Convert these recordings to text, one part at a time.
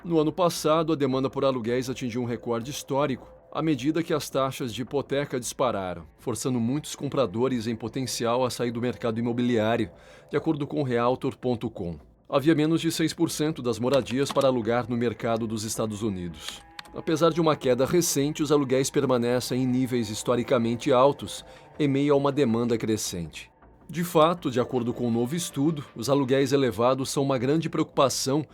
No ano passado, a demanda por aluguéis atingiu um recorde histórico à medida que as taxas de hipoteca dispararam, forçando muitos compradores em potencial a sair do mercado imobiliário, de acordo com o Realtor.com. Havia menos de 6% das moradias para alugar no mercado dos Estados Unidos. Apesar de uma queda recente, os aluguéis permanecem em níveis historicamente altos, em meio a uma demanda crescente. De fato, de acordo com um novo estudo, os aluguéis elevados são uma grande preocupação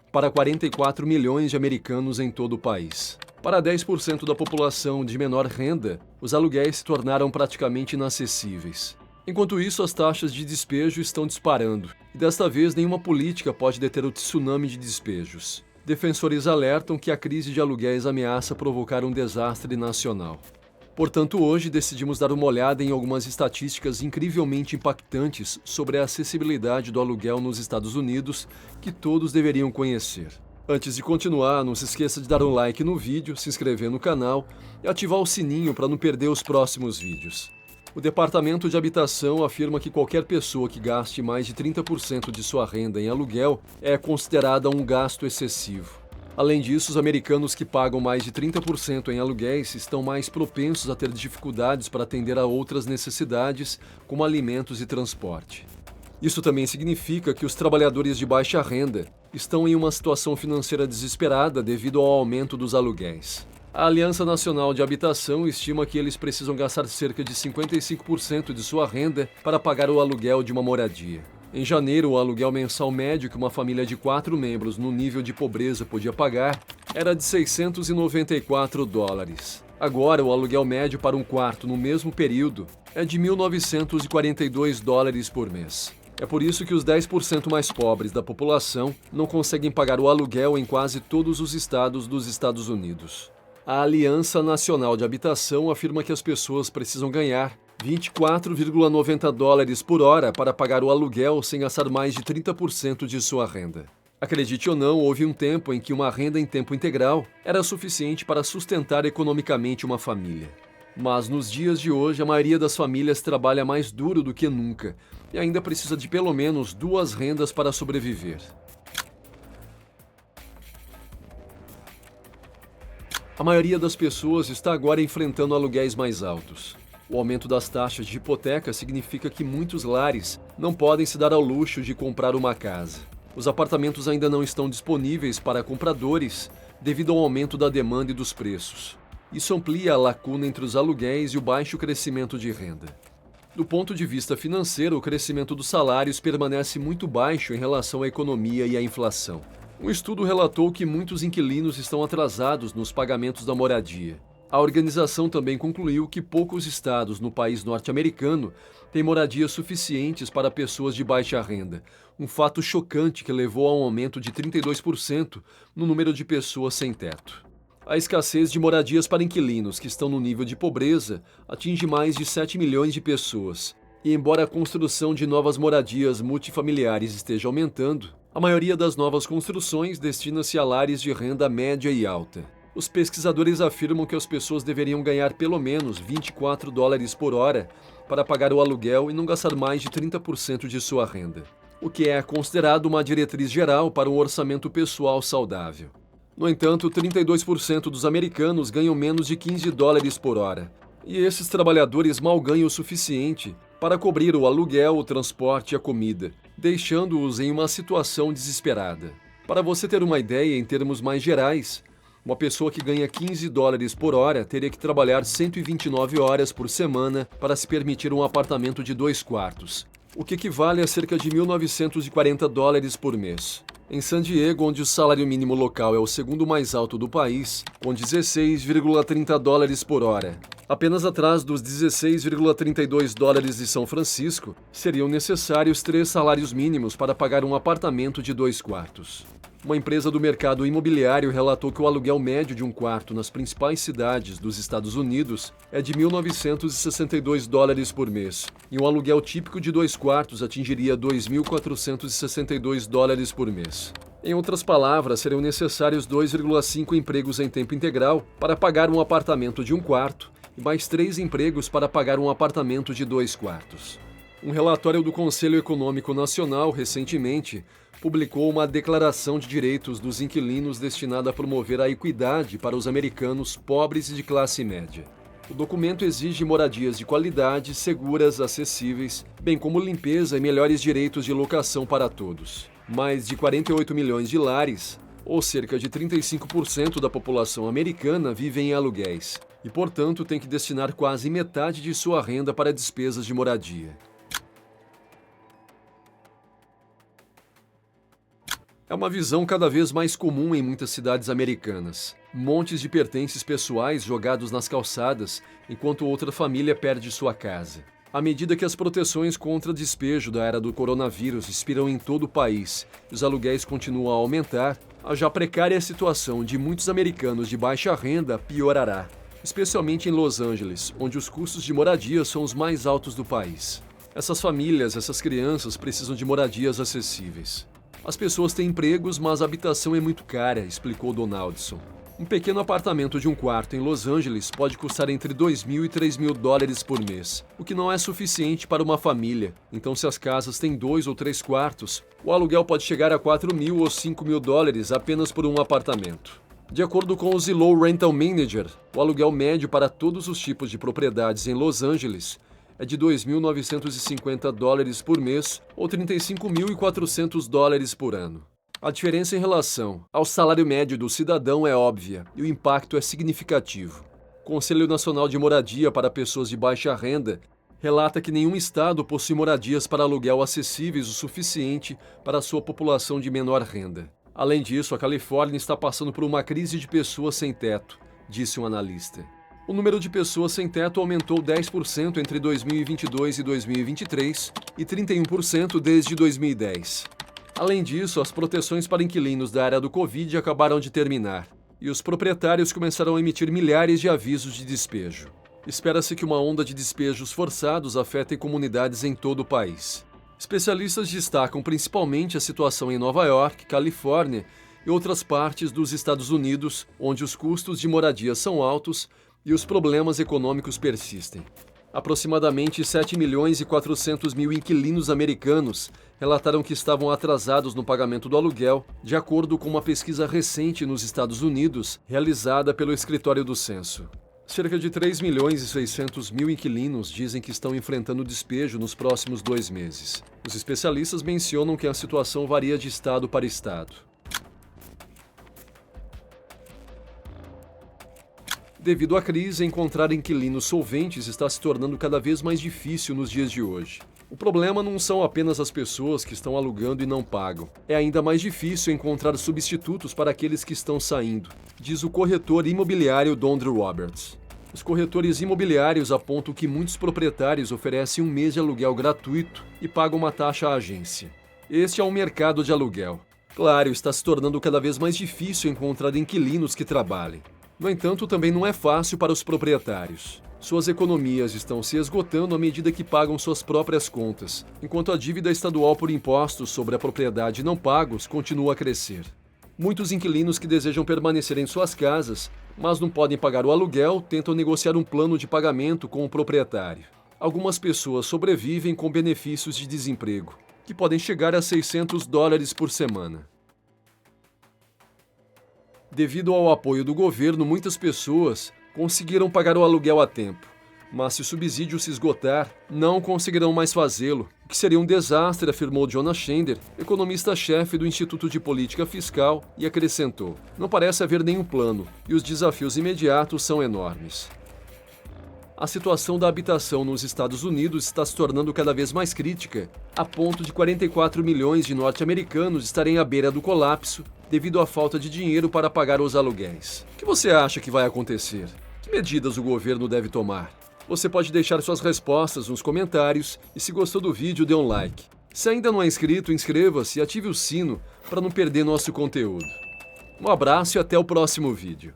para 44 milhões de americanos em todo o país. Para 10% da população de menor renda, os aluguéis se tornaram praticamente inacessíveis. Enquanto isso, as taxas de despejo estão disparando, e desta vez nenhuma política pode deter o tsunami de despejos. Defensores alertam que a crise de aluguéis ameaça provocar um desastre nacional. Portanto, hoje decidimos dar uma olhada em algumas estatísticas incrivelmente impactantes sobre a acessibilidade do aluguel nos Estados Unidos que todos deveriam conhecer. Antes de continuar, não se esqueça de dar um like no vídeo, se inscrever no canal e ativar o sininho para não perder os próximos vídeos. O Departamento de Habitação afirma que qualquer pessoa que gaste mais de 30% de sua renda em aluguel é considerada um gasto excessivo. Além disso, os americanos que pagam mais de 30% em aluguéis estão mais propensos a ter dificuldades para atender a outras necessidades, como alimentos e transporte. Isso também significa que os trabalhadores de baixa renda estão em uma situação financeira desesperada devido ao aumento dos aluguéis. A Aliança Nacional de Habitação estima que eles precisam gastar cerca de 55% de sua renda para pagar o aluguel de uma moradia. Em janeiro, o aluguel mensal médio que uma família de 4 membros no nível de pobreza podia pagar era de $694. Agora, o aluguel médio para um quarto no mesmo período é de $1.942 por mês. É por isso que os 10% mais pobres da população não conseguem pagar o aluguel em quase todos os estados dos Estados Unidos. A Aliança Nacional de Habitação afirma que as pessoas precisam ganhar $24,90 por hora para pagar o aluguel sem gastar mais de 30% de sua renda. Acredite ou não, houve um tempo em que uma renda em tempo integral era suficiente para sustentar economicamente uma família. Mas nos dias de hoje, a maioria das famílias trabalha mais duro do que nunca e ainda precisa de pelo menos 2 rendas para sobreviver. A maioria das pessoas está agora enfrentando aluguéis mais altos. O aumento das taxas de hipoteca significa que muitos lares não podem se dar ao luxo de comprar uma casa. Os apartamentos ainda não estão disponíveis para compradores devido ao aumento da demanda e dos preços. Isso amplia a lacuna entre os aluguéis e o baixo crescimento de renda. Do ponto de vista financeiro, o crescimento dos salários permanece muito baixo em relação à economia e à inflação. Um estudo relatou que muitos inquilinos estão atrasados nos pagamentos da moradia. A organização também concluiu que poucos estados no país norte-americano têm moradias suficientes para pessoas de baixa renda, um fato chocante que levou a um aumento de 32% no número de pessoas sem teto. A escassez de moradias para inquilinos que estão no nível de pobreza atinge mais de 7 milhões de pessoas, e embora a construção de novas moradias multifamiliares esteja aumentando, a maioria das novas construções destina-se a lares de renda média e alta. Os pesquisadores afirmam que as pessoas deveriam ganhar pelo menos $24 por hora para pagar o aluguel e não gastar mais de 30% de sua renda, o que é considerado uma diretriz geral para um orçamento pessoal saudável. No entanto, 32% dos americanos ganham menos de $15 por hora, e esses trabalhadores mal ganham o suficiente para cobrir o aluguel, o transporte e a comida, deixando-os em uma situação desesperada. Para você ter uma ideia em termos mais gerais, uma pessoa que ganha $15 por hora teria que trabalhar 129 horas por semana para se permitir um apartamento de 2 quartos, o que equivale a cerca de $1.940 por mês. Em San Diego, onde o salário mínimo local é o segundo mais alto do país, com $16,30 por hora, apenas atrás dos $16,32 de São Francisco, seriam necessários 3 salários mínimos para pagar um apartamento de 2 quartos. Uma empresa do mercado imobiliário relatou que o aluguel médio de um quarto nas principais cidades dos Estados Unidos é de $1.962 por mês, e um aluguel típico de 2 quartos atingiria $2.462 por mês. Em outras palavras, seriam necessários 2,5 empregos em tempo integral para pagar um apartamento de 1 quarto e mais 3 empregos para pagar um apartamento de 2 quartos. Um relatório do Conselho Econômico Nacional, recentemente, publicou uma Declaração de Direitos dos Inquilinos destinada a promover a equidade para os americanos pobres e de classe média. O documento exige moradias de qualidade, seguras, acessíveis, bem como limpeza e melhores direitos de locação para todos. Mais de 48 milhões de lares, ou cerca de 35% da população americana, vivem em aluguéis e, portanto, tem que destinar quase metade de sua renda para despesas de moradia. É uma visão cada vez mais comum em muitas cidades americanas. Montes de pertences pessoais jogados nas calçadas, enquanto outra família perde sua casa. À medida que as proteções contra despejo da era do coronavírus expiram em todo o país e os aluguéis continuam a aumentar, a já precária situação de muitos americanos de baixa renda piorará, especialmente em Los Angeles, onde os custos de moradia são os mais altos do país. Essas famílias, essas crianças precisam de moradias acessíveis. As pessoas têm empregos, mas a habitação é muito cara, explicou Donaldson. Um pequeno apartamento de um quarto em Los Angeles pode custar entre $2.000 e $3.000 por mês, o que não é suficiente para uma família. Então, se as casas têm 2 ou 3 quartos, o aluguel pode chegar a $4.000 ou $5.000 apenas por um apartamento. De acordo com o Zillow Rental Manager, o aluguel médio para todos os tipos de propriedades em Los Angeles é de $2.950 por mês ou $35.400 por ano. A diferença em relação ao salário médio do cidadão é óbvia e o impacto é significativo. O Conselho Nacional de Moradia para Pessoas de Baixa Renda relata que nenhum estado possui moradias para aluguel acessíveis o suficiente para a sua população de menor renda. Além disso, a Califórnia está passando por uma crise de pessoas sem teto, disse um analista. O número de pessoas sem teto aumentou 10% entre 2022 e 2023 e 31% desde 2010. Além disso, as proteções para inquilinos da era do Covid acabaram de terminar e os proprietários começaram a emitir milhares de avisos de despejo. Espera-se que uma onda de despejos forçados afete comunidades em todo o país. Especialistas destacam principalmente a situação em Nova York, Califórnia e outras partes dos Estados Unidos, onde os custos de moradia são altos e os problemas econômicos persistem. Aproximadamente 7.400.000 inquilinos americanos relataram que estavam atrasados no pagamento do aluguel, de acordo com uma pesquisa recente nos Estados Unidos, realizada pelo Escritório do Censo. Cerca de 3.600.000 inquilinos dizem que estão enfrentando despejo nos próximos 2 meses. Os especialistas mencionam que a situação varia de estado para estado. Devido à crise, encontrar inquilinos solventes está se tornando cada vez mais difícil nos dias de hoje. O problema não são apenas as pessoas que estão alugando e não pagam. É ainda mais difícil encontrar substitutos para aqueles que estão saindo, diz o corretor imobiliário Dondre Roberts. Os corretores imobiliários apontam que muitos proprietários oferecem 1 mês de aluguel gratuito e pagam uma taxa à agência. Este é um mercado de aluguel. Claro, está se tornando cada vez mais difícil encontrar inquilinos que trabalhem. No entanto, também não é fácil para os proprietários. Suas economias estão se esgotando à medida que pagam suas próprias contas, enquanto a dívida estadual por impostos sobre a propriedade não pagos continua a crescer. Muitos inquilinos que desejam permanecer em suas casas, mas não podem pagar o aluguel, tentam negociar um plano de pagamento com o proprietário. Algumas pessoas sobrevivem com benefícios de desemprego, que podem chegar a $600 por semana. Devido ao apoio do governo, muitas pessoas conseguiram pagar o aluguel a tempo, mas se o subsídio se esgotar, não conseguirão mais fazê-lo, o que seria um desastre, afirmou Jonas Schender, economista-chefe do Instituto de Política Fiscal, e acrescentou: não parece haver nenhum plano, e os desafios imediatos são enormes. A situação da habitação nos Estados Unidos está se tornando cada vez mais crítica, a ponto de 44 milhões de norte-americanos estarem à beira do colapso devido à falta de dinheiro para pagar os aluguéis. O que você acha que vai acontecer? Que medidas o governo deve tomar? Você pode deixar suas respostas nos comentários e, se gostou do vídeo, dê um like. Se ainda não é inscrito, inscreva-se e ative o sino para não perder nosso conteúdo. Um abraço e até o próximo vídeo.